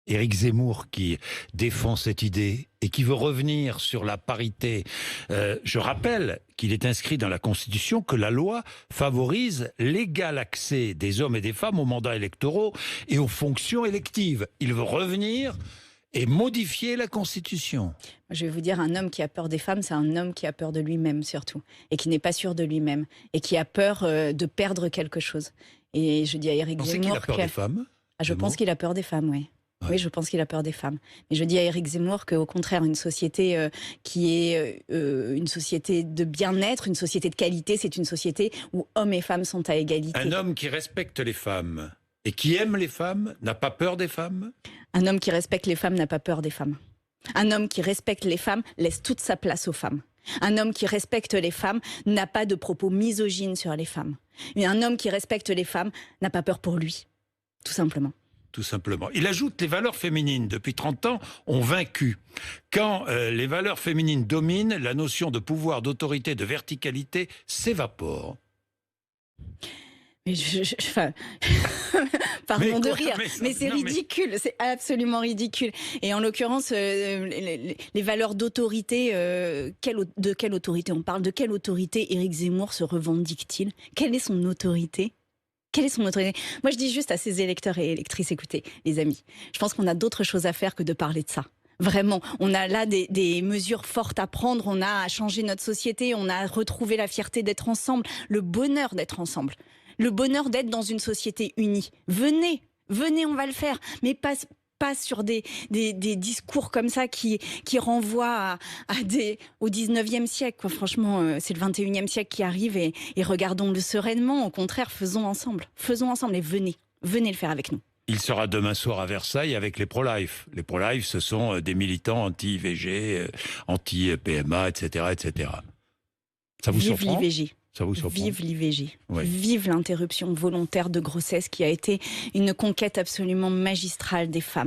Éric Zemmour qui défend cette idée et qui veut revenir sur la parité. Je rappelle qu'il est inscrit dans la Constitution que la loi favorise l'égal accès des hommes et des femmes aux mandats électoraux et aux fonctions électives. Il veut revenir et modifier la Constitution. Je vais vous dire, un homme qui a peur des femmes, c'est un homme qui a peur de lui-même surtout, et qui n'est pas sûr de lui-même, et qui a peur de perdre quelque chose. Et je dis à Éric Vous pensez Zemmour qu'il a peur des femmes? Je pense qu'il a peur des femmes, oui. Ouais. Oui, je pense qu'il a peur des femmes. Mais je dis à Éric Zemmour qu'au contraire, une société qui est une société de bien-être, une société de qualité, c'est une société où hommes et femmes sont à égalité. Un homme qui respecte les femmes et qui aime les femmes n'a pas peur des femmes? Un homme qui respecte les femmes n'a pas peur des femmes. Un homme qui respecte les femmes laisse toute sa place aux femmes. Un homme qui respecte les femmes n'a pas de propos misogynes sur les femmes. Et un homme qui respecte les femmes n'a pas peur pour lui, tout simplement. Tout simplement. Il ajoute les valeurs féminines, depuis 30 ans, ont vaincu. Quand les valeurs féminines dominent, la notion de pouvoir, d'autorité, de verticalité s'évapore. Mais enfin, pardon de rire, mais c'est ridicule, c'est absolument ridicule. Et en l'occurrence, les valeurs d'autorité, de quelle autorité on parle? De quelle autorité Éric Zemmour se revendique-t-il? Quelle est son autorité? Quelle est son autorité? Moi, je dis juste à ses électeurs et électrices, écoutez, les amis, je pense qu'on a d'autres choses à faire que de parler de ça. Vraiment, on a là des mesures fortes à prendre, on a à changer notre société, on a à retrouver la fierté d'être ensemble, le bonheur d'être ensemble, le bonheur d'être dans une société unie. Venez, on va le faire, mais pas sur des discours comme ça qui renvoient au 19e siècle. Quoi. Franchement, c'est le 21e siècle qui arrive et regardons-le sereinement. Au contraire, faisons ensemble et venez le faire avec nous. Il sera demain soir à Versailles avec les pro-life. Les pro-life, ce sont des militants anti-IVG, anti-PMA, etc., etc. Ça vous surprend ? l'IVG. Ça vous surprend ? Vive l'IVG. Oui. Vive l'interruption volontaire de grossesse qui a été une conquête absolument magistrale des femmes.